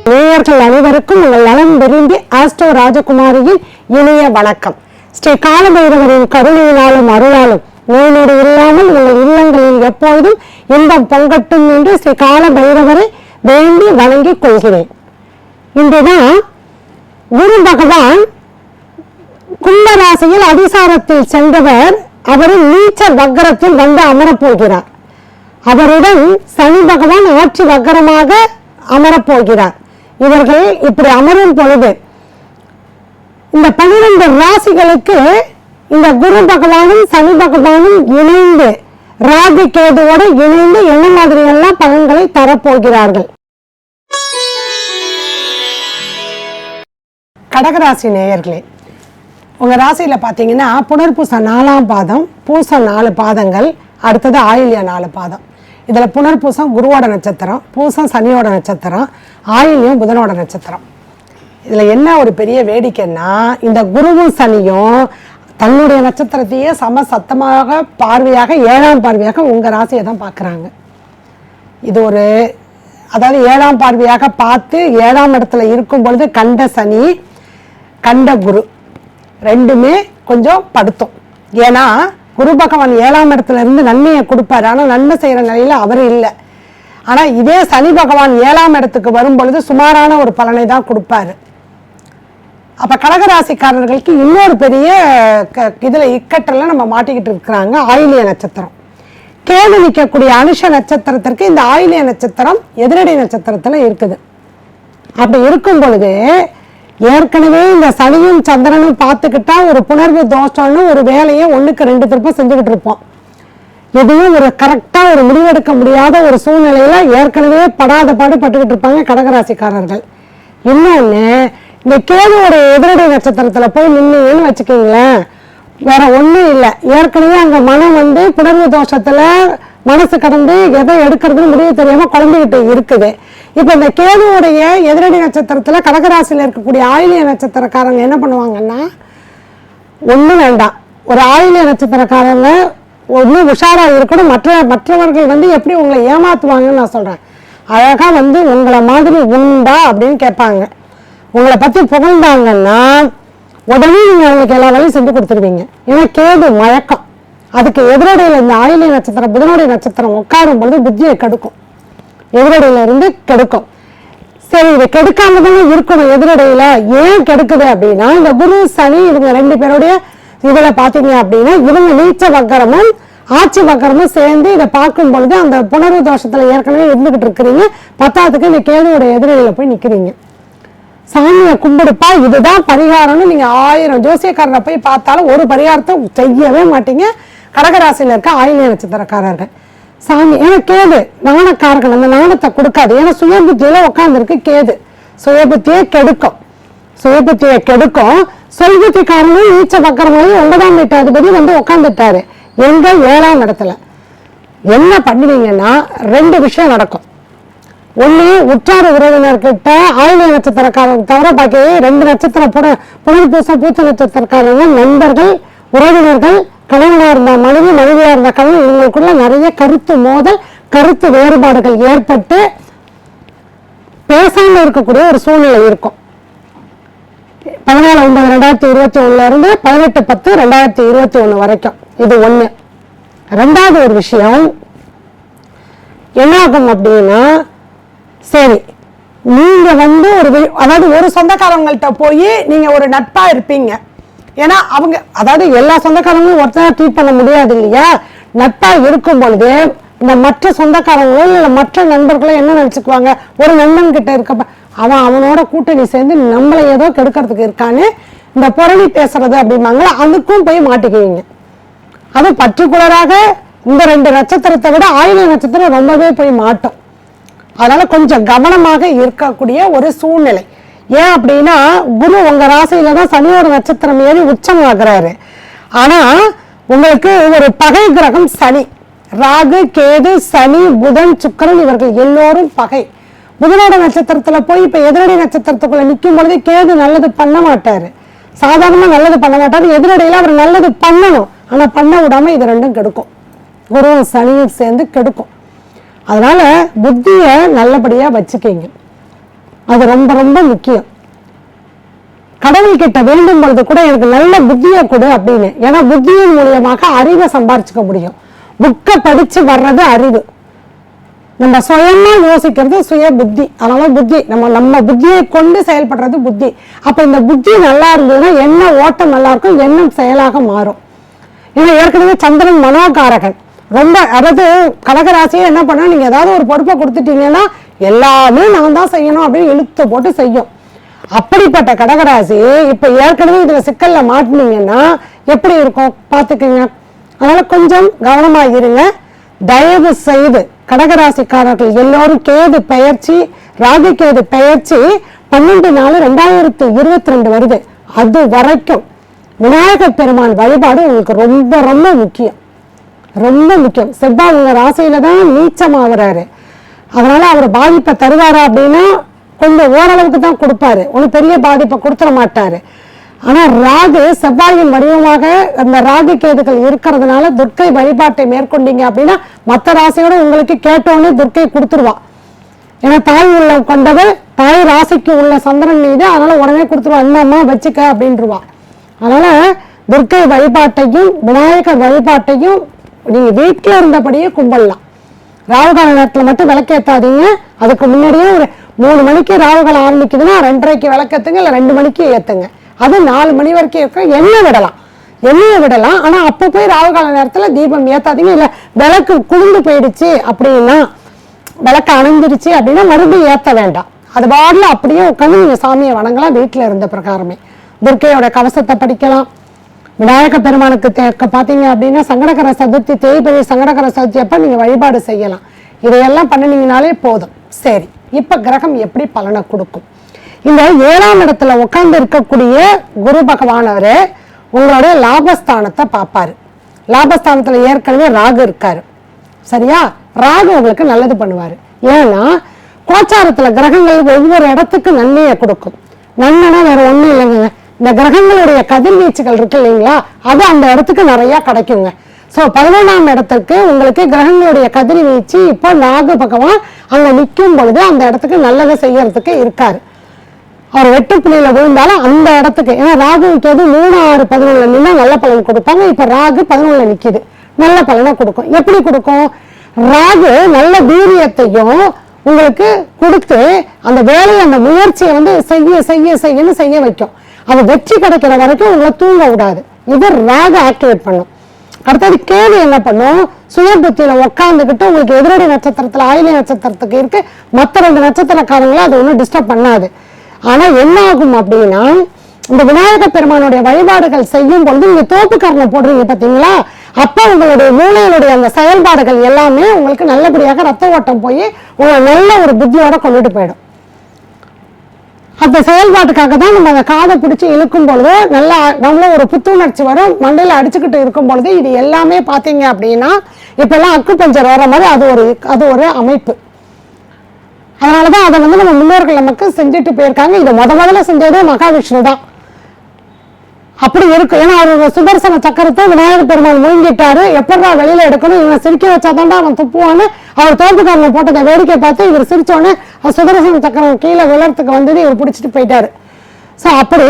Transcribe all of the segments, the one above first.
நேயர்கள் அனைவருக்கும் உங்கள் நலம் விரும்பி ஆஸ்ட்ரோ ராஜகுமாரியின் இனிய வணக்கம். ஸ்ரீ காலபைரவரின் கருணையினாலும் அருளாலும் நோய் நொடி இல்லாமல் உங்கள் இல்லங்களில் எப்பொழுதும் இன்பம் பொங்கட்டும் என்று ஸ்ரீ காலபைரவரை வேண்டி வணங்கிக் கொள்கிறேன். இன்றுதான் குரு பகவான் கும்பராசியில் அதிசாரத்தில் சென்றவர் அவரின் நீச்ச வக்கரத்தில் வந்து அமரப்போகிறார். அவருடன் சனி பகவான் ஆட்சி வக்கரமாக அமரப்போகிறார். இவர்கள் இப்படி அமரும் பொழுது இந்த 12 ராசிகளுக்கு இந்த குரு பகவானும் சனி பகவானும் இணைந்து ராகு கேதுவோடு இணைந்து என்ன மாதிரி எல்லாம் பலன்களை தரப்போகிறார்கள். கடகராசி நேயர்களே, உங்க ராசியில பாத்தீங்கன்னா புனர்பூசம் 4ஆம் பாதம், பூசம் 4 பாதங்கள், அடுத்தது ஆயில்ய 4 பாதம். இதுல புனர்பூசம் குருவோட நட்சத்திரம், பூசம் சனியோட நட்சத்திரம், ஆயில்யம் புதனோட நட்சத்திரம். இதுல என்ன ஒரு பெரிய வேடிக்கைன்னா, இந்த குருவும் சனியும் தன்னுடைய நட்சத்திரத்தையே சமசத்தமாக பார்வையாக 7ஆம் பார்வையாக உங்க ராசியை தான் பார்க்குறாங்க. இது ஒரு அதாவது 7ஆம் பார்வையாக பார்த்து 7ஆம் இடத்துல இருக்கும் பொழுது கண்ட சனி கண்ட குரு ரெண்டுமே கொஞ்சம் படுத்தும். ஏன்னா குரு பகவான் 7ஆம் இடத்துல இருந்து நன்மையை கொடுப்பாரு, ஆனால் நன்மை செய்யற நிலையில அவர் இல்லை. ஆனா இதே சனி பகவான் 7ஆம் இடத்துக்கு வரும் பொழுது சுமாரான ஒரு பலனை தான் கொடுப்பாரு. அப்ப கடகராசிக்காரர்களுக்கு இன்னொரு பெரிய இதுல இக்கட்டெல்லாம் நம்ம மாட்டிக்கிட்டு இருக்கிறாங்க. ஆயில்ய நட்சத்திரம் கேது நிற்கக்கூடிய அனுஷ நட்சத்திரத்திற்கு இந்த ஆயில்ய நட்சத்திரம் எதிரடை நட்சத்திரத்துல இருக்குது. அப்படி இருக்கும் பொழுது ஏற்கனவே இந்த சனியும் சந்திரனும் பார்த்துக்கிட்டா ஒரு புணர்வு தோஷம்னு ஒரு வேலையை 1க்கு 2 திருப்பம் செஞ்சுக்கிட்டு இருப்போம். எதுவும் ஒரு கரெக்டா ஒரு முடிவெடுக்க முடியாத ஒரு சூழ்நிலையில ஏற்கனவே படாத பாடு பட்டுக்கிட்டு இருப்பாங்க கடகராசிக்காரர்கள். இன்னொன்னு, இந்த கேதுவோட எதிரடை நட்சத்திரத்துல போய் நின்னுன்னு வச்சுக்கீங்களேன், வேற ஒண்ணும் இல்லை. ஏற்கனவே அங்க மனம் வந்து புணர்வு தோஷத்துல மனசு கடந்து எதை எடுக்கிறதுன்னு முடிவு தெரியாம குழந்தைகிட்ட இருக்குது. இப்ப இந்த கேதுவோடைய எதிரடி நட்சத்திரத்துல கடகராசியில இருக்கக்கூடிய ஆயில்ய நட்சத்திரக்காரங்க என்ன பண்ணுவாங்கன்னா, ஒண்ணும் வேண்டாம், ஒரு ஆயில்ய நட்சத்திரக்காரங்க ஒன்றும் உஷாரா இருக்கணும். மற்றவர்கள் வந்து எப்படி உங்களை ஏமாத்துவாங்கன்னு நான் சொல்றேன். அழகா வந்து உங்களை மாதிரி உண்டா அப்படின்னு கேட்பாங்க. உங்களை பத்தி புகழ்ந்தாங்கன்னா உடனே நீங்க அவங்களுக்கு எல்லா வேலையும் செஞ்சு கொடுத்துருவீங்க. ஏன்னா கேது மயக்கம். அதுக்கு எதிரடையில இந்த ஆயில்ய நட்சத்திரம் புதனுடைய நட்சத்திரம் உட்காரும் பொழுது புத்தியை கெடுக்கும், எதிரடையில இருந்து கெடுக்கும். சரி, இதை கெடுக்காம தானே இருக்கணும். எதிரடையில ஏன் கெடுக்குது அப்படின்னா, இந்த குரு சனி இவங்க 2 பேருடைய இதுல பாத்தீங்க அப்படின்னா இவங்க நீச்ச வக்கரமும் ஆட்சி வக்கரமும் சேர்ந்து இதை பார்க்கும் பொழுது அந்த புணர்வு தோஷத்துல ஏற்கனவே இருந்துகிட்டு இருக்கிறீங்க. 10ஆவதுக்கு இந்த கேதுவோட எதிரடையில போய் நிக்கிறீங்க. சாமியை கும்பிடுப்பா, இதுதான் பரிகாரம்னு நீங்க 1000 ஜோசியக்காரரை போய் பார்த்தாலும் ஒரு பரிகாரத்தை செய்யவே மாட்டீங்க கடகராசியில இருக்க ஆயில்ய நட்சத்திரக்காரர்கள். சாமி ஏன்னா கேது நாணக்காரர்கள், அந்த நாணத்தை கொடுக்காது. ஏன்னா சுயபுத்தியில உட்காந்துருக்கு கேது, சுயபுத்தியை கெடுக்கும். சொல்புத்திக்காரங்களும் நீச்ச பக்கரமாகி 9ஆம் வீட்டு அதிபதி வந்து உட்காந்துட்டாரு எங்க 7ஆம் இடத்துல. என்ன பண்ணுவீங்கன்னா 2 விஷயம் நடக்கும். ஒண்ணு, உற்றார உறவினர்கிட்ட ஆயில்ய நட்சத்திரக்காரங்க தவிர பாக்கி 2 நட்சத்திரம் புனர்பூசம் பூச நட்சத்திரக்காரங்க நண்பர்கள், உறவினர்கள், கணவனா இருந்த மனைவி, மனைவியா இருந்த கணவன், இவங்களுக்குள்ள நிறைய கருத்து மோதல், கருத்து வேறுபாடுகள் ஏற்பட்டு பேசாம இருக்கக்கூடிய ஒரு சூழ்நிலை இருக்கும். 14/9/2021 இருந்து 18/10/2021 வரைக்கும். இது ஒண்ணு. 2வது ஒரு விஷயம் என்ன ஆகும் அப்படின்னா, சரி நீங்க வந்து அதாவது ஒரு சொந்தக்காரங்கள்ட்ட போய் நீங்க ஒரு நட்பா இருப்பீங்க. ஏன்னா அவங்க அதாவது எல்லா சொந்தக்காரங்களும் ஒருத்தர் ட்ரீட் பண்ண முடியாது இல்லையா. நட்பா இருக்கும் பொழுது இந்த மற்ற சொந்தக்காரங்களோ இல்லை மற்ற நண்பர்களோ என்ன நினைச்சுக்குவாங்க, ஒரு நண்பன் கிட்ட இருக்க அவனோட கூட்டணி சேர்ந்து நம்மளை ஏதோ கெடுக்கிறதுக்கு இருக்கான்னு இந்த புரணி பேசுறது அப்படிம்பாங்களா, அதுக்கும் போய் மாட்டிக்குவீங்க. அது பர்டிகுலராக இந்த 2 நட்சத்திரத்தை விட ஆயில்ய நட்சத்திரம் ரொம்பவே போய் மாட்டோம். அதனால கொஞ்சம் கவனமாக இருக்கக்கூடிய ஒரு சூழ்நிலை. ஏன் அப்படின்னா குரு உங்க ராசியில தான் சனியோட நட்சத்திரம் ஏறி உச்சம் ஆகிறாரு. ஆனா உங்களுக்கு ஒரு பகை கிரகம் சனி. ராகு கேது சனி புதன் சுக்கிரன் இவர்கள் எல்லோரும் பகை. புதனோட நட்சத்திரத்துல போய் இப்ப எதிரடை நட்சத்திரத்துக்குள்ள நிற்கும் பொழுது கேது நல்லது பண்ண மாட்டாரு, சாதாரணமா நல்லது பண்ண மாட்டாரு. எதிரடையில அவர் நல்லது பண்ணணும், ஆனா பண்ண விடாம இது 2ம் கெடுக்கும். குருவும் சனியும் சேர்ந்து கெடுக்கும். அதனால புத்தியை நல்லபடியாக வச்சுக்கிங்க, அது ரொம்ப ரொம்ப முக்கியம். கடவுள் கிட்ட வேண்டும் பொழுது கூட எனக்கு நல்ல புத்தியை கொடு அப்படின்னு, ஏன்னா புத்தியின் மூலியமாக அறிவை சம்பாரிச்சுக்க முடியும். புக்கை படிச்சு வர்றது அறிவு, நம்ம சுயமா யோசிக்கிறது சுய புத்தி. அதனால புத்தி நம்ம புத்தியை கொண்டு செயல்படுறது புத்தி. அப்ப இந்த புத்தி நல்லா இருந்ததுன்னா என்ன ஓட்டம் நல்லா இருக்கும், எண்ணம் செயலாக மாறும். ஏன்னா ஏற்கனவே சந்திரன் மனோகாரகன். ரொம்ப அதாவது கடகராசியை என்ன பண்ணா, நீங்க ஏதாவது ஒரு பொறுப்பை கொடுத்துட்டீங்கன்னா எல்லாமே நான் தான் செய்யணும் அப்படின்னு இழுத்து போட்டு செய்யும். அப்படிப்பட்ட கடகராசி இப்ப ஏற்கனவே இதுல சிக்கல்ல மாட்டினீங்கன்னா எப்படி இருக்கும் பாத்துக்கோங்க. அதனால கொஞ்சம் கவனமா இருங்க. தயவு செய்து கடகராசிக்காரர்கள் எல்லோரும் கேது பெயர்ச்சி, ராகு கேது பெயர்ச்சி 12/4/2022 வருது. அது வரைக்கும் விநாயகர் பெருமான் வழிபாடு உங்களுக்கு ரொம்ப ரொம்ப முக்கியம், ரொம்ப முக்கியம். செவ்வாய் உங்க ராசியில தான் நீச்சமாகறாரு. அதனால அவர் பாதிப்பை தருவாரா அப்படின்னா கொஞ்சம் ஓரளவுக்கு தான் கொடுப்பாரு, ஒன்றும் பெரிய பாதிப்பை கொடுத்துட மாட்டாரு. ஆனா ராகு செவ்வாயின் வடிவமாக அந்த ராகு கேதுகள் இருக்கிறதுனால துர்க்கை வழிபாட்டை மேற்கொண்டீங்க அப்படின்னா மற்ற ராசியோட உங்களுக்கு கேட்டோன்னு துர்க்கை கொடுத்துருவா. ஏன்னா தாய் உள்ள கொண்டவர் தாய் ராசிக்கு உள்ள சந்திரன் மீது, அதனால உடனே கொடுத்துருவா, என்னம்மா வச்சுக்க அப்படின்ட்டுருவா. அதனால துர்க்கை வழிபாட்டையும் விநாயகர் வழிபாட்டையும் நீங்க வீட்டில் இருந்தபடியே கும்பிடலாம். ராகுகால நேரத்தில் மட்டும் விளக்கேற்றாதீங்க. அதுக்கு முன்னாடியே ஒரு 3 மணிக்கு ராகுகாலம் ஆரம்பிக்குதுன்னா 2:30க்கு விளக்கேற்றுங்க, இல்லை 2 மணிக்கு ஏற்றுங்க. அது 4 மணி வரைக்கும் இருக்க எண்ணெய் விடலாம். ஆனா அப்போ போய் ராகுகால நேரத்துல தீபம் ஏத்தாதீங்க. இல்ல விளக்கு குளிர்ந்து போயிடுச்சு அப்படின்னா, விளக்கு அணைஞ்சிருச்சு அப்படின்னா மறுபடியும் ஏத்த வேண்டாம். அது பாடல அப்படியே உட்காந்து நீங்க சாமியை வணங்கலாம். வீட்டுல இருந்த பிரகாரமே துர்க்கையோட கவசத்தை படிக்கலாம். விநாயக பெருமானுக்கு பாத்தீங்க அப்படின்னா சங்கடகர சதுர்த்தி, தேய்பிரை சங்கடகர சதுர்த்தி அப்ப நீங்க வழிபாடு செய்யலாம். இதையெல்லாம் பண்ணினீங்கனாலே போதும். சரி, இப்ப கிரகம் எப்படி பலனை கொடுக்கும்? இந்த 7ஆம் இடத்துல உட்கார்ந்து இருக்கக்கூடிய குரு பகவானவரு உங்களுடைய லாபஸ்தானத்தை பார்ப்பாரு. லாபஸ்தானத்துல ஏற்கனவே ராகு இருக்காரு, சரியா? ராகு உங்களுக்கு நல்லது பண்ணுவாரு. ஏன்னா கோச்சாரத்துல கிரகங்கள் ஒவ்வொரு இடத்துக்கு நன்மையை கொடுக்கும். நன்மைனா வேற ஒண்ணும் இல்லைங்க, இந்த கிரகங்களுடைய கதிர்வீச்சுகள் இருக்கு இல்லைங்களா, அது அந்த இடத்துக்கு நிறைய கிடைக்குங்க. ஸோ 11ஆம் இடத்துக்கு உங்களுக்கு கிரகங்களுடைய கதிர்வீச்சு இப்போ ராகு பகவான் அங்க நிற்கும் பொழுது அந்த இடத்துக்கு நல்லதை செய்யறதுக்கு இருக்காரு. அவர் வெட்டுப்புள்ளியில விழுந்தாலும் அந்த இடத்துக்கு, ஏன்னா ராகுக்கு எது 3, 6, 11 நின்னா நல்ல பலன் கொடுப்பாங்க. இப்ப ராகு 11 நிக்குது, நல்ல பலனை கொடுக்கும். எப்படி கொடுக்கும்? ராகு நல்ல வீரியத்தையும் உங்களுக்கு கொடுத்து அந்த வேலையை அந்த முயற்சியை வந்து செய்யன்னு செய்ய வைக்கும். அது வெற்றி கிடைக்கிற வரைக்கும் உங்களை தூங்க விடாது. இது ராகு ஆக்டிவேட் பண்ணும். அடுத்தது கேது என்ன பண்ணும்? சுய புத்தியில உட்காந்துக்கிட்டு உங்களுக்கு எதிரடி நட்சத்திரத்துல ஆயிலை நட்சத்திரத்துக்கு இருக்கு, மற்ற 2 நட்சத்திரக்காரங்களும் அது ஒன்றும் டிஸ்டர்ப் பண்ணாது. ஆனா என்ன ஆகும் அப்படின்னா, இந்த விநாயக பெருமானுடைய வழிபாடுகள் செய்யும் பொழுது நீங்க தோப்புக்காரனை போடுறீங்க பாத்தீங்களா, அப்ப உங்களுடைய மூளையினுடைய அந்த செயல்பாடுகள் எல்லாமே உங்களுக்கு நல்லபடியாக ரத்த ஓட்டம் போய் உங்களை நல்ல ஒரு புத்தியோட கொண்டுட்டு போயிடும். அந்த செயல்பாட்டுக்காக தான் நம்ம அந்த காதை பிடிச்சி இழுக்கும் பொழுது நல்ல ஒரு புத்துணர்ச்சி வரும். மண்டையில அடிச்சுக்கிட்டு இருக்கும் பொழுது இது எல்லாமே பாத்தீங்க அப்படின்னா இப்ப எல்லாம் அக்கு பஞ்சர் வர மாதிரி அது ஒரு அமைப்பு. அதனாலதான் அதை வந்து நம்ம முன்னோர்கள் நமக்கு செஞ்சுட்டு போயிருக்காங்க. இதை முதல்ல செஞ்சதே மகாவிஷ்ணு தான். அப்படி இருக்கு. ஏன்னா அவர் சுதர்சன சக்கரத்தை விநாயகர் பெருமாள் முழுங்கிட்டாரு. எப்படா வெளியில எடுக்கணும், இவன் சிரிக்க வச்சாதான்டா அவன் துப்புவான்னு அவர் தோப்புக்காரனை போட்டதை வேடிக்கை பார்த்து இவர் சிரிச்சோடனே சுதர்சன சக்கரம் கீழே விழறதுக்கு வந்தது இவர் பிடிச்சிட்டு போயிட்டாரு. ஸோ அப்படி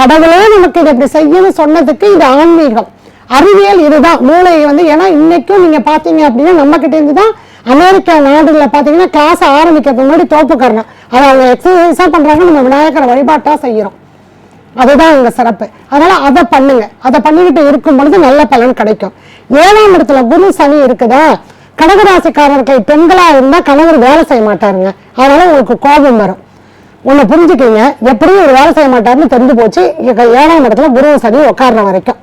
கடவுளே நமக்கு இதை இப்படி செய்யணும்னு சொன்னதுக்கு இது ஆன்மீகம், அறிவியல். இதுதான் மூளை வந்து. ஏன்னா இன்னைக்கும் நீங்க பாத்தீங்க அப்படின்னா நம்ம கிட்ட இருந்து தான் அமெரிக்கா நாடுல பாத்தீங்கன்னா கிளாஸ் ஆரம்பிக்கிறதுக்கு முன்னாடி தோப்புக்காரனை அதை அவங்க எக்ஸசைஸா பண்றாங்க, நம்ம விநாயகரை வழிபாட்டா செய்யறோம். அதுதான் இங்க சிறப்பு. அதனால அதை பண்ணுங்க. அதை பண்ணிக்கிட்டு இருக்கும் பொழுது நல்ல பலன் கிடைக்கும். 7ஆம் இடத்துல குரு சனி இருக்குதா, கடகராசிக்காரர்கள் பெண்களா இருந்தா கணவர் வேலை செய்ய மாட்டாருங்க. அதனால உங்களுக்கு கோபம் வரும். உன்னை புரிஞ்சுக்கீங்க, எப்படியும் ஒரு வேலை செய்ய மாட்டாருன்னு தெரிஞ்சு போச்சு. 7ஆம் இடத்துல குரு சனி உட்கார்ற வரைக்கும்.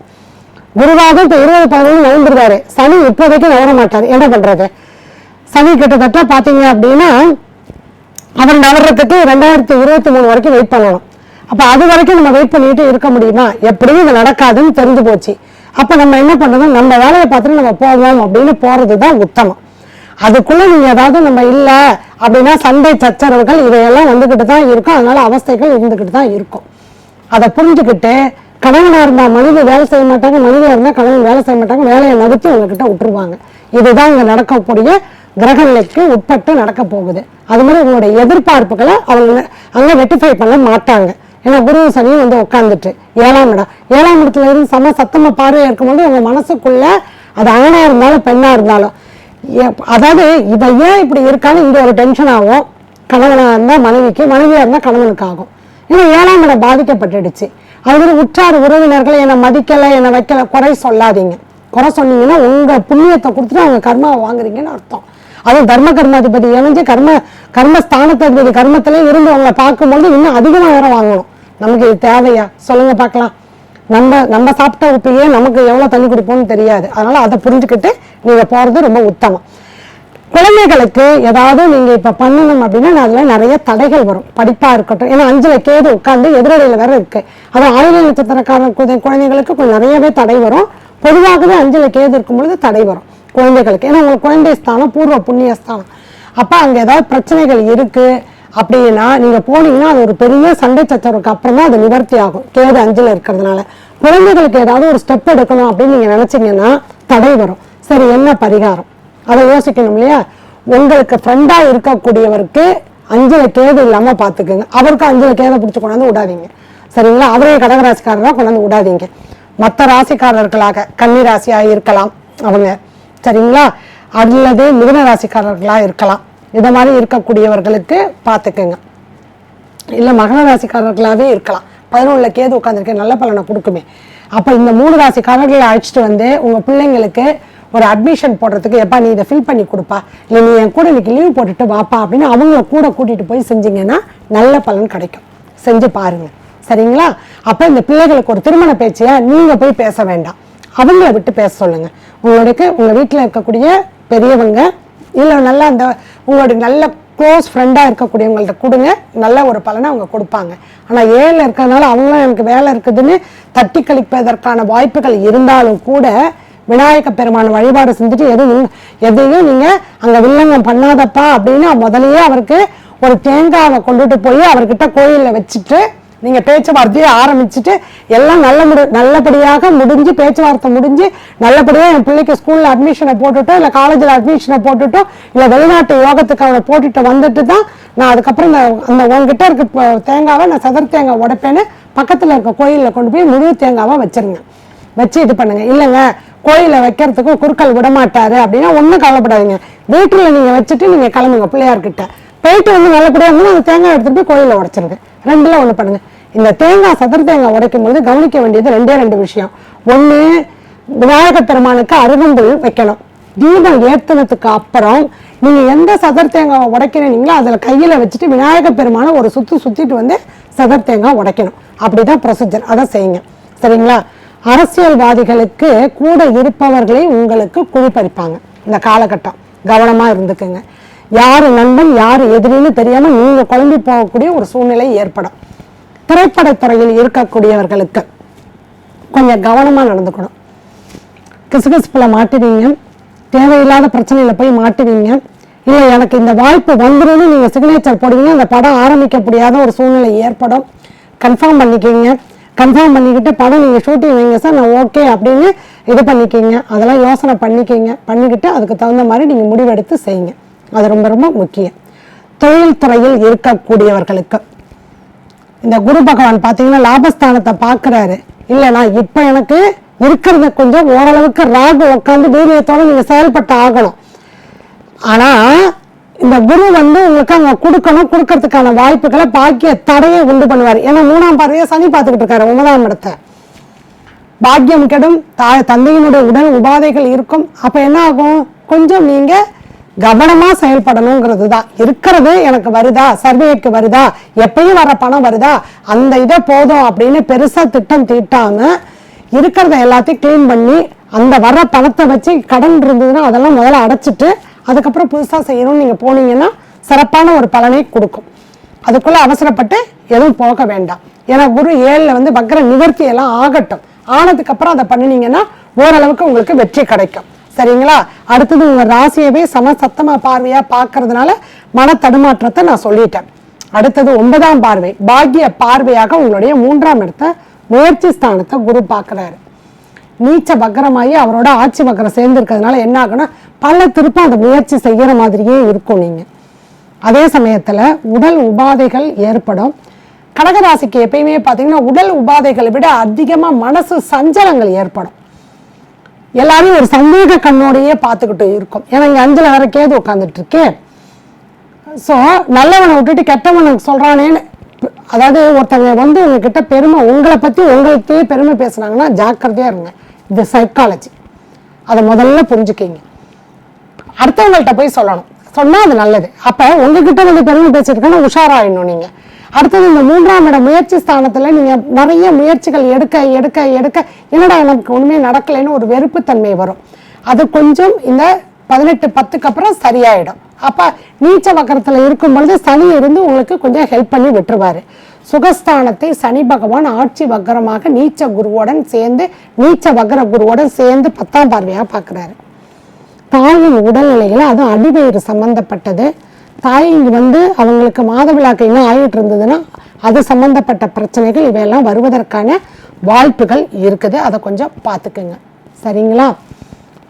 குருவாக இப்ப 20-11 நகர்ந்துருவாரு. சனி இப்போதைக்கு நகர மாட்டாரு. என்ன பண்றது? சனி கிட்டத்தட்ட பாத்தீங்க அப்படின்னா அவர் நகர்றதுக்கு 2023 வரைக்கும் வெயிட் பண்ணணும். அப்ப அது வரைக்கும் நம்ம வெயிட் பண்ணிட்டு இருக்க முடியுமா? எப்படியும் இது நடக்காதுன்னு தெரிஞ்சு போச்சு. அப்ப நம்ம என்ன பண்றது? நம்ம வேலையை பார்த்துட்டு நம்ம போவோம் அப்படின்னு போறதுதான் உத்தமம். அதுக்குள்ள நீங்க ஏதாவது நம்ம இல்ல அப்படின்னா சண்டை சச்சரவுகள் இதையெல்லாம் வந்துகிட்டு தான் இருக்கும். அதனால அவஸ்தைகள் இருந்துகிட்டு தான் இருக்கும். அதை புரிஞ்சுக்கிட்டு கணவனா இருந்தா மனைவி வேலை செய்ய மாட்டாங்க, மனைவியா இருந்தா கணவன் வேலை செய்ய மாட்டாங்க, வேலையை நகர்த்தி உங்ககிட்ட விட்டுருவாங்க. இதுதான் இங்க நடக்கக்கூடிய கிரகநிலைக்கு உட்பட்டு நடக்க போகுது. அது மாதிரி உங்களுடைய எதிர்பார்ப்புகளை அவங்க அங்க ரெட்டிஃபை பண்ண மாட்டாங்க. ஏன்னா குரு சனியும் வந்து உட்காந்துட்டு 7ஆம் இடம், 7ஆம் இடத்துல இருந்து சத்தமா பார்வையா இருக்கும்போது உங்க மனசுக்குள்ள அது ஆணா இருந்தாலும் பெண்ணா இருந்தாலும், அதாவது இவ ஏன் இப்படி இருக்கான்னு இங்க ஒரு டென்ஷன் ஆகும். கணவனா இருந்தா மனைவிக்கு, மனைவியா இருந்தா கணவனுக்கு ஆகும். ஏன்னா 7ஆம் இடம் பாதிக்கப்பட்டுடுச்சு. அது மாதிரி உற்றார் உறவினர்களை என்னை மதிக்கல, என்னை வைக்கல, குறை சொல்லாதீங்க. குறை சொன்னீங்கன்னா உங்க புண்ணியத்தை கொடுத்துட்டு அவங்க கர்மாவை வாங்குறீங்கன்னு அர்த்தம். அதுவும் தர்ம கர்மாதிபதி இணைஞ்சு கர்மஸ்தானத்திபதி கர்மத்திலே இருந்து அவங்களை பார்க்கும்போது இன்னும் அதிகமாக வேற வாங்கணும். நமக்கு இது தேவையா சொல்லுங்க பார்க்கலாம். நம்ம சாப்பிட்ட உப்பையே நமக்கு எவ்வளவு தண்ணி குடிப்போம்னு தெரியாது. அதனால அதை புரிஞ்சுக்கிட்டு நீங்க போறது ரொம்ப உத்தமம். குழந்தைகளுக்கு ஏதாவது நீங்க இப்ப பண்ணணும் அப்படின்னா அதுல நிறைய தடைகள் வரும். படிப்பா இருக்கட்டும், ஏன்னா 5ல கேது உட்கார்ந்து எதிரடையில வேற இருக்கு. அது ஆயுத நட்சத்திரக்கார குழந்தைகளுக்கு கொஞ்சம் நிறையவே தடை வரும். பொதுவாகவே 5ல கேது இருக்கும் பொழுது தடை வரும் குழந்தைகளுக்கு. ஏன்னா உங்களுக்கு குழந்தை ஸ்தானம் பூர்வ புண்ணிய ஸ்தானம். அப்ப அங்க ஏதாவது பிரச்சனைகள் இருக்கு அப்படின்னா நீங்க போனீங்கன்னா அது ஒரு பெரிய சண்டை சச்சரவுக்கு அப்புறம் தான் அது நிவர்த்தி ஆகும். கேது 5ல இருக்கிறதுனால குழந்தைகளுக்கு ஏதாவது ஒரு ஸ்டெப் எடுக்கணும் அப்படின்னு நீங்க நினைச்சீங்கன்னா தடை வரும். சரி, என்ன பரிகாரம் அதை யோசிக்கணும் இல்லையா? உங்களுக்கு ஃப்ரெண்டா இருக்கக்கூடியவருக்கு 5ல கேது இல்லாம பாத்துக்குங்க. அவருக்கு 5ல கேதை பிடிச்சு கொண்டாந்து விடாதீங்க. சரிங்களா? அவரே கடகராசிக்காரராக கொண்டாந்து விடாதீங்க. மற்ற ராசிக்காரர்களாக கன்னி ராசியா இருக்கலாம் அவங்க, சரிங்களா? அல்லது மிதுன ராசிக்காரர்களா இருக்கலாம். இதை மாதிரி இருக்கக்கூடியவர்களுக்கு பார்த்துக்குங்க. இல்லை மகர ராசிக்காரர்களாகவே இருக்கலாம். 11ல் கேது உட்காந்துருக்கேன், நல்ல பலனை கொடுக்குமே. அப்போ இந்த 3 ராசிக்காரர்களை அழைச்சிட்டு வந்து உங்கள் பிள்ளைங்களுக்கு ஒரு அட்மிஷன் போடுறதுக்கு, எப்பா நீ இதை ஃபில் பண்ணி கொடுப்பா, இல்லை நீ என் கூட இன்னைக்கு லீவ் போட்டுட்டு வாப்பா அப்படின்னு அவங்கள கூட கூட்டிகிட்டு போய் செஞ்சீங்கன்னா நல்ல பலன் கிடைக்கும். செஞ்சு பாருங்க, சரிங்களா? அப்போ இந்த பிள்ளைகளுக்கு ஒரு திருமண பேச்சையா நீங்கள் போய் பேச வேண்டாம், அவங்கள விட்டு பேச சொல்லுங்க. உங்கள் வீட்டில் இருக்கக்கூடிய பெரியவங்க இல்லை நல்ல அந்த உங்களுடைய நல்ல க்ளோஸ் ஃப்ரெண்டாக இருக்கக்கூடியவங்கள்ட்ட கொடுங்க, நல்ல ஒரு பலனை அவங்க கொடுப்பாங்க. ஆனால் 7ல் இருக்கிறதுனால அவங்களும் எனக்கு வேலை இருக்குதுன்னு தட்டி கழிப்பதற்கான வாய்ப்புகள் இருந்தாலும் கூட விநாயக பெருமான் வழிபாடு செஞ்சுட்டு எதையும் நீங்கள் அங்கே வில்லங்கம் பண்ணாதப்பா அப்படின்னு முதலையே அவருக்கு ஒரு தேங்காவை கொண்டுட்டு போய் அவர்கிட்ட கோயிலில் வச்சுட்டு நீங்கள் பேச்சுவார்த்தையை ஆரம்பிச்சுட்டு எல்லாம் நல்லபடியாக முடிஞ்சு, பேச்சுவார்த்தை முடிஞ்சு நல்லபடியாக என் பிள்ளைக்கு ஸ்கூலில் அட்மிஷனை போட்டுட்டோ இல்லை காலேஜில் அட்மிஷனை போட்டுட்டோ இல்லை வெளிநாட்டு யோகத்துக்கு அவனை போட்டுட்டு வந்துட்டு தான் நான் அதுக்கப்புறம் அந்த உங்ககிட்ட இருக்க தேங்காவை நான் சதுர தேங்காய் உடைப்பேன்னு பக்கத்தில் இருக்க கோயிலில் கொண்டு போய் முழு தேங்காவை வச்சிருங்க. வச்சு இது பண்ணுங்க. இல்லைங்க கோயிலில் வைக்கிறதுக்கு குறுக்கள் விடமாட்டாரு அப்படின்னா ஒன்றும் கவலைப்படாதீங்க. வீட்டில் நீங்கள் வச்சுட்டு நீங்கள் கிளம்புங்க. பிள்ளையார்கிட்ட போயிட்டு வந்து நல்லபடியாக இருந்தாலும் அந்த தேங்காய் எடுத்துட்டு போய் கோயிலில் உடைச்சிருங்க. 2ல் 1 பண்ணுங்க. இந்த தேங்காய் சதுர தேங்காய் உடைக்கும் பொழுது கவனிக்க வேண்டியது 2 விஷயம். ஒன்று, விநாயக பெருமானுக்கு அருகம்புல் வைக்கணும். தீபம் ஏற்றினதுக்கு அப்புறம் நீங்க எந்த சதுர தேங்காவை உடைக்கிறீங்களோ அதில் கையில வச்சுட்டு விநாயக பெருமானை ஒரு சுத்திட்டு வந்து சதுர தேங்காய் உடைக்கணும். அப்படிதான் ப்ரொசீஜர். அதை செய்யுங்க, சரிங்களா? அரசியல்வாதிகளுக்கு கூட இருப்பவர்களை உங்களுக்கு குழிப்பறிப்பாங்க. இந்த காலகட்டம் கவனமா இருந்துக்குங்க. யாரு நண்பன் யாரு எதிரின்னு தெரியாம நீங்க குழம்பி போகக்கூடிய ஒரு சூழ்நிலை ஏற்படும். திரைப்படத்துறையில் இருக்கக்கூடியவர்களுக்கு கொஞ்சம் கவனமா நடந்துக்கணும். கிசுகிசுப்புல மாட்டுவீங்க, தேவையில்லாத பிரச்சனையில போய் மாட்டுவீங்க. இல்லை எனக்கு இந்த வாய்ப்பு வந்துடும் நீங்க சிக்னேச்சர் போடுவீங்க, அந்த படம் ஆரம்பிக்க முடியாத ஒரு சூழ்நிலை ஏற்படும். கன்ஃபார்ம் பண்ணிக்கிங்க. கன்ஃபார்ம் பண்ணிக்கிட்டு படம் நீங்கள் ஷூட்டிங் வைங்க சார், நான் ஓகே அப்படின்னு இது பண்ணிக்கிங்க. அதெல்லாம் யோசனை பண்ணிக்கிட்டு அதுக்கு தகுந்த மாதிரி நீங்கள் முடிவெடுத்து செய்யுங்க. அது ரொம்ப ரொம்ப முக்கியம். தொழில் துறையில் இருக்கக்கூடியவர்களுக்கு இந்த குரு பகவான் பார்த்தீங்கன்னா லாபஸ்தானத்தை பார்க்குறாரு. இல்லைனா இப்போ எனக்கு இருக்கிறத கொஞ்சம் ஓரளவுக்கு ராகு உட்காந்து வீரியத்தோடு நீங்கள் செயல்பட்டு ஆகணும். ஆனால் இந்த குரு வந்து உங்களுக்கு அங்கே கொடுக்கறதுக்கான வாய்ப்புகளை பாக்கிய தடையை உண்டு பண்ணுவார். ஏன்னா 3ஆம் பார்வையை சனி பார்த்துக்கிட்டு இருக்காரு 9ஆம் இடத்தை. பாக்கியம் கெடும், தந்தையினுடைய உடல் உபாதைகள் இருக்கும். அப்போ என்ன ஆகும்? கொஞ்சம் நீங்கள் கவனமாக செயல்படணுங்கிறது தான். இருக்கிறது எனக்கு வருதா, சர்வேக்கு வருதா, எப்பயும் வர பணம் வருதா, அந்த இதை போதும் அப்படின்னு பெருசாக திட்டம் தீட்டாமல் இருக்கிறத எல்லாத்தையும் கிளீன் பண்ணி அந்த வர்ற பணத்தை வச்சு கடன் இருந்ததுன்னா அதெல்லாம் முதல்ல அடைச்சிட்டு அதுக்கப்புறம் புதுசாக செய்யணும்னு நீங்கள் போனீங்கன்னா சிறப்பான ஒரு பலனை கொடுக்கும். அதுக்குள்ளே அவசரப்பட்டு எதுவும் போக வேண்டாம். ஏன்னா குரு 7ல் வந்து வக்ர நிவர்த்தி எல்லாம் ஆகட்டும். ஆனதுக்கப்புறம் அதை பண்ணினீங்கன்னா ஓரளவுக்கு உங்களுக்கு வெற்றி கிடைக்கும், சரிங்களா? அடுத்தது உங்கள் ராசியவே சத்தமாக பார்வையாக பார்க்கறதுனால மன தடுமாற்றத்தை நான் சொல்லிட்டேன். அடுத்தது 9ஆம் பார்வை, பாக்கிய பார்வையாக உங்களுடைய 3ஆம் இடத்தை முயற்சி ஸ்தானத்தை குரு பார்க்குறாரு. நீச்ச வக்கரமாகி அவரோட ஆட்சி வக்கரம் சேர்ந்து இருக்கிறதுனால என்ன ஆகுன்னா பல திருப்பம் அந்த முயற்சி செய்கிற மாதிரியே இருக்கும். நீங்கள் அதே சமயத்தில் உடல் உபாதைகள் ஏற்படும். கடகராசிக்கு எப்பயுமே பார்த்தீங்கன்னா உடல் உபாதைகளை விட அதிகமாக மனசு சஞ்சலங்கள் ஏற்படும். எல்லாரும் ஒரு சந்தேக கண்ணோடையே பார்த்துக்கிட்டு இருக்கும். ஏன்னா இங்கே 5ல் வேற கேது உட்காந்துட்டு இருக்கே. ஸோ நல்லவனை விட்டுட்டு கெட்டவனுக்கு சொல்கிறானேன்னு, அதாவது ஒருத்தங்க வந்து உங்ககிட்ட பெருமை உங்களை பற்றி உங்களுக்கே பெருமை பேசுனாங்கன்னா ஜாக்கிரதையாக இருங்க. இது சைக்காலஜி. அதை முதல்ல புரிஞ்சுக்கிங்க. அடுத்தவங்கள்ட்ட போய் சொல்லணும், சொன்னால் அது நல்லது. அப்போ உங்ககிட்ட வந்து பெருமை பேசிட்டுருக்கேன்னா உஷாராயிடணும். நீங்கள் அடுத்தது இந்த 3ஆம் இடம் முயற்சி ஸ்தானத்தில் நீங்கள் நிறைய முயற்சிகள் எடுக்க எடுக்க எடுக்க என்னடா எனக்கு ஒன்றுமே நடக்கலைன்னு ஒரு வெறுப்புத்தன்மை வரும். அது கொஞ்சம் இந்த 18-10க்கு அப்புறம் சரியாயிடும். அப்போ நீச்ச வக்கரத்தில் இருக்கும் பொழுது சனி இருந்து உங்களுக்கு கொஞ்சம் ஹெல்ப் பண்ணி விட்டுருவாரு. சுகஸ்தானத்தை சனி பகவான் ஆட்சி வக்கரமாக நீச்ச குருவுடன் சேர்ந்து நீச்ச வக்கர குருவுடன் சேர்ந்து 10ஆம் பார்வையாக பார்க்குறாரு. தாயின் உடல்நிலைகளை அதுவும் அடிவயிறு சம்பந்தப்பட்டது. தாய் வந்து அவங்களுக்கு மாதவிழாக்கு இன்னும் ஆகிட்டு இருந்ததுன்னா அது சம்பந்தப்பட்ட பிரச்சனைகள் இவையெல்லாம் வருவதற்கான வாய்ப்புகள் இருக்குது. அதை கொஞ்சம் பார்த்துக்குங்க. சரிங்களா?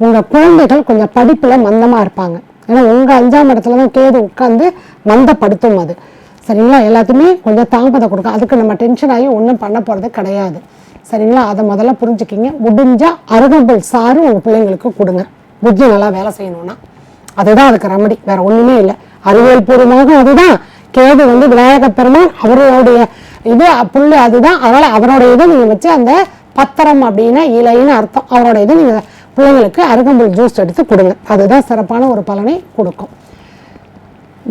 உங்கள் குழந்தைகள் கொஞ்சம் படிப்பில் மந்தமாக இருப்பாங்க. ஏன்னா உங்கள் 5ஆம் இடத்துல தான் கேது உட்காந்து மந்தப்படுத்தும். அது சரிங்களா? எல்லாத்தையுமே கொஞ்சம் தாமதம் கொடுக்கும். அதுக்கு நம்ம டென்ஷன் ஆகி ஒன்றும் பண்ண போகிறது கிடையாது. சரிங்களா? அதை முதல்ல புரிஞ்சுக்கிங்க. முடிஞ்சால் அருகம்புல் சாறு உங்கள் பிள்ளைங்களுக்கு கொடுங்க. புத்தி நல்லா வேலை செய்யணும்னா அதுதான் அதுக்கு ரெமடி, வேற ஒன்றுமே இல்லை. அறிவியல் பூர்வமாக அதுதான். கேது வந்து விநாயக பெருமான் அவருடைய இது புல்லு அதுதான். அதனால் அவரோட இதை நீங்கள் வச்சு அந்த பத்திரம் அப்படின்னா இலைன்னு அர்த்தம். அவரோட இதை நீங்கள் பிள்ளைங்களுக்கு அருகம்புல் ஜூஸ் எடுத்து கொடுங்க. அதுதான் சிறப்பான ஒரு பலனை கொடுக்கும்.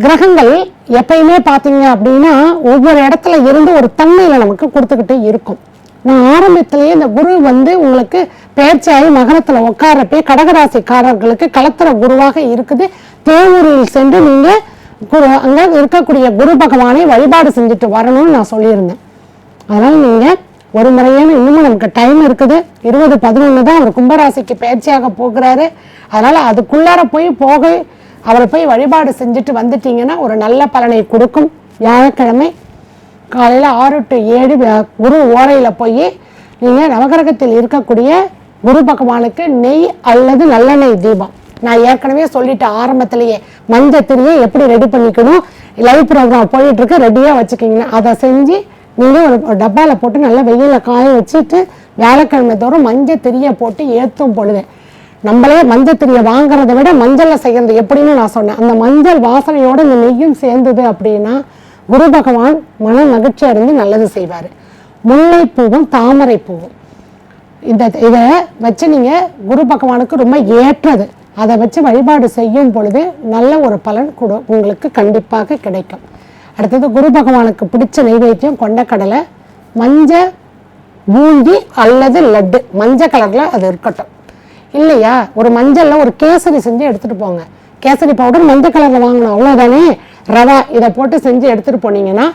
கிரகங்கள் எப்பயுமே பார்த்தீங்க அப்படின்னா ஒவ்வொரு இடத்துல இருந்து ஒரு தன்மையில் நமக்கு கொடுத்துக்கிட்டே இருக்கும். நான் ஆரம்பத்திலேயே இந்த குரு வந்து உங்களுக்கு பேச்சாகி மகரத்தில் உட்காரப்பே கடகராசிக்காரர்களுக்கு கலத்திர குருவாக இருக்குது. தேவூரில் சென்று நீங்கள் அங்கே இருக்கக்கூடிய குரு பகவானை வழிபாடு செஞ்சுட்டு வரணும்னு நான் சொல்லியிருந்தேன். அதனால் நீங்கள் ஒரு முறையான இன்னமும் நமக்கு டைம் இருக்குது. 20-11 தான் அவர் கும்பராசிக்கு பயிற்சியாக போகிறாரு. அதனால் அதுக்குள்ளார போய் அவரை போய் வழிபாடு செஞ்சுட்டு வந்துட்டீங்கன்னா ஒரு நல்ல பலனை கொடுக்கும். வியாழக்கிழமை காலையில் 6 to 7 குரு ஓரையில் போய் நீங்கள் நவகிரகத்தில் இருக்கக்கூடிய குரு பகவானுக்கு நெய் அல்லது நல்லெண்ணெய் தீபம், நான் ஏற்கனவே சொல்லிட்டேன் ஆரம்பத்திலேயே, மஞ்சத்திரியை எப்படி ரெடி பண்ணிக்கணும் லைவ் ப்ரோக்ராம் போயிட்டுருக்கு, ரெடியாக வச்சுக்கிங்கன்னா அதை செஞ்சு நீங்கள் ஒரு டப்பாவில் போட்டு நல்லா வெயிலில் காய வச்சுட்டு வியாழக்கிழமை தோறும் மஞ்சள் திரியை போட்டு ஏற்றும் பொழுது நம்மளே மஞ்சள் திரியை வாங்குறதை விட மஞ்சளில் செய்கிறது எப்படின்னு நான் சொன்னேன். அந்த மஞ்சள் வாசனையோடு இந்த நெய்யும் சேர்ந்தது அப்படின்னா குரு பகவான் மன மகிழ்ச்சியாக இருந்து நல்லது செய்வார். முல்லைப்பூவும் தாமரை பூவும் இதை வச்சு நீங்கள் குரு பகவானுக்கு ரொம்ப ஏற்றது. அதை வச்சு வழிபாடு செய்யும் பொழுது நல்ல ஒரு பலன் கூட உங்களுக்கு கண்டிப்பாக கிடைக்கும். அடுத்தது குரு பகவானுக்கு பிடிச்ச நெய்வேத்தியம் கொண்டக்கடலை, மஞ்சள் பூந்தி அல்லது லட்டு, மஞ்சள் கலரில் அது இருக்கட்டும். இல்லையா ஒரு மஞ்சளில் ஒரு கேசரி செஞ்சு எடுத்துகிட்டு போங்க. கேசரி பவுடர் மஞ்சள் கலரில் வாங்கணும், அவ்வளோதானே. ரவா இதை போட்டு செஞ்சு எடுத்துகிட்டு போனீங்கன்னா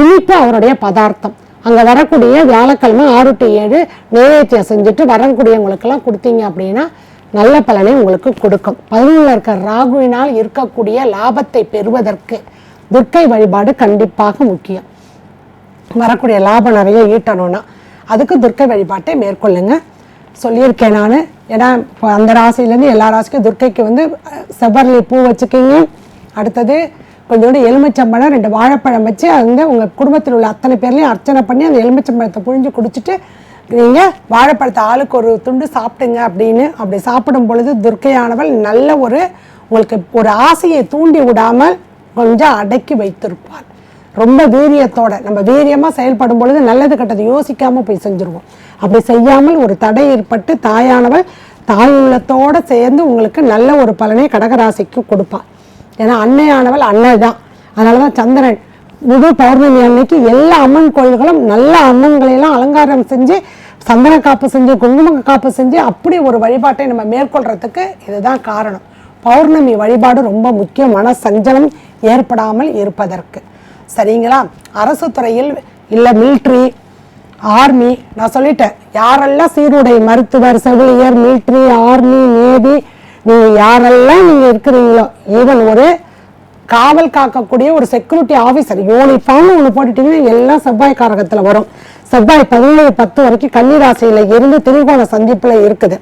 இனிப்பு அவருடைய பதார்த்தம். அங்கே வரக்கூடிய வியாழக்கிழமை 6 to 7 நைவேத்தியம் செஞ்சுட்டு வரக்கூடியவங்களுக்கெல்லாம் கொடுத்தீங்க அப்படின்னா நல்ல பலனை உங்களுக்கு கொடுக்கும். 11ல் இருக்கிற ராகுவினால் இருக்கக்கூடிய லாபத்தை பெறுவதற்கு துர்க்கை வழிபாடு கண்டிப்பாக முக்கியம். வரக்கூடிய லாபம் நிறைய ஈட்டணும்னா அதுக்கு துர்க்கை வழிபாட்டை மேற்கொள்ளுங்க. சொல்லியிருக்கேன் நான். ஏன்னா இப்போ அந்த ராசியிலேருந்து எல்லா ராசிக்கும் துர்க்கைக்கு வந்து செவ்வரளி பூ வச்சுக்கிங்க. அடுத்தது கொஞ்சோண்டு எலுமிச்சம்பழம் 2 வாழைப்பழம் வச்சு அந்த உங்கள் குடும்பத்தில் உள்ள அத்தனை பேர்லையும் அர்ச்சனை பண்ணி அந்த எலுமிச்சம்பழத்தை புழிஞ்சு குடிச்சிட்டு நீங்கள் வாழைப்பழத்தை ஆளுக்கு ஒரு துண்டு சாப்பிடுங்க அப்படின்னு. அப்படி சாப்பிடும் பொழுது துர்க்கையானவள் நல்ல உங்களுக்கு ஒரு ஆசையை தூண்டி விடாமல் கொஞ்சம் அடக்கி வைத்திருப்பாள். ரொம்ப வீரியத்தோட நம்ம வீரியமாக செயல்படும் பொழுது நல்லது கெட்டது யோசிக்காமல் போய் செஞ்சுருவோம். அப்படி செய்யாமல் ஒரு தடை ஏற்பட்டு தாயானவள் தாயுள்ளத்தோடு சேர்ந்து உங்களுக்கு நல்ல ஒரு பலனை கடகராசிக்கு கொடுப்பாள். ஏன்னா அன்னையானவள் அன்னை தான். அதனால தான் சந்திரன் முழு பௌர்ணமி அன்னைக்கு எல்லா அம்மன் கோயில்களும் நல்ல அம்மன்களையெல்லாம் அலங்காரம் செஞ்சு சந்தன காப்பு செஞ்சு குங்கும காப்பு செஞ்சு அப்படி ஒரு வழிபாட்டை நம்ம மேற்கொள்றதுக்கு இதுதான் காரணம். பௌர்ணமி வழிபாடு ரொம்ப முக்கியம், மன சஞ்சலம் ஏற்படாமல் இருப்பதற்கு. சரிங்களா? அரசு துறையில் இல்லை மிலிட்ரி ஆர்மி, நான் சொல்லிட்டேன் யாரெல்லாம் சீருடை மருத்துவர் செவிலியர் மிலிட்ரி ஆர்மி நேவி நீங்கள் யாரெல்லாம் நீங்கள் இருக்கிறீங்களோ, ஈவன் ஒரு காவல் காக்கக்கூடிய ஒரு செக்யூரிட்டி ஆஃபீஸர் யூனிஃபார்ம்னு ஒன்று போட்டுட்டிங்கன்னா எல்லாம் செவ்வாய் காரகத்தில் வரும். செவ்வாய் 17-10 வரைக்கும் கன்னி ராசியில இருந்து திரிகோண சந்திப்புல இருக்குது.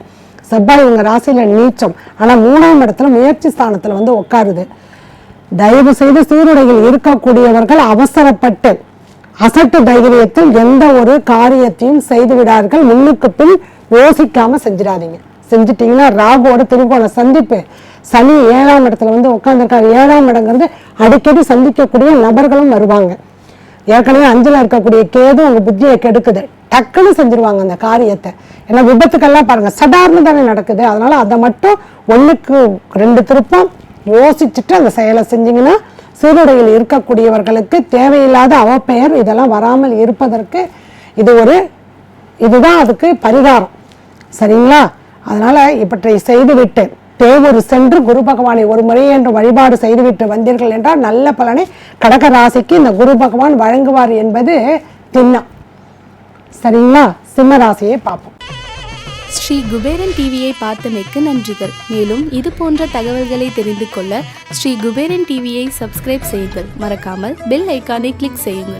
செவ்வாய் உங்க ராசியில நீச்சம், ஆனா 3ஆம் இடத்துல முயற்சி ஸ்தானத்துல வந்து உட்காருது. தயவு செய்து சீருடையில் இருக்கக்கூடியவர்கள் அவசரப்பட்டு அசட்டு தைரியத்தில் எந்த ஒரு காரியத்தையும் செய்து விடார்கள். முன்னுக்கு பின் யோசிக்காம செஞ்சிடாதீங்க. செஞ்சிட்டீங்கன்னா ராகுவோட திரிகோண சந்திப்பு, சனி 7ஆம் இடத்துல வந்து உட்காந்துருக்காரு. 7ஆம் இடங்கிறது அடிக்கடி சந்திக்கக்கூடிய நபர்களும் வருவாங்க. ஏற்கனவே 5ல் இருக்கக்கூடிய கேது உங்க புத்தியை கெடுக்குது. டக்குன்னு செஞ்சிருவாங்க அந்த காரியத்தை. ஏன்னா விபத்துக்கெல்லாம் பாருங்க சாதாரண தானே நடக்குது. அதனால அதை மட்டும் 1க்கு 2 திருப்பம் யோசிச்சுட்டு அந்த செயலை செஞ்சீங்கன்னா சீருடையில் இருக்கக்கூடியவர்களுக்கு தேவையில்லாத அவப்பெயர் இதெல்லாம் வராமல் இருப்பதற்கு இதுதான் அதுக்கு பரிகாரம். சரிங்களா? அதனால இவற்றை செய்துவிட்டு தேவூர் சென்று குரு பகவானை ஒரு முறை என்று வழிபாடு செய்துவிட்டு வந்தீர்கள் என்றால் நல்ல பலனை கடக ராசிக்கு இந்த குரு பகவான் வழங்குவார் என்பது திண்ணம். சரிங்களா? சிம்ம ராசியை பார்ப்போம். ஸ்ரீ குபேரன் டிவியை பார்த்தமைக்கு நன்றிகள். மேலும் இது போன்ற தகவல்களை தெரிந்து கொள்ள ஸ்ரீ குபேரன் டிவியை சப்ஸ்கிரைப் செய்யுங்கள். மறக்காமல் பெல் ஐக்கானை கிளிக் செய்யுங்கள்.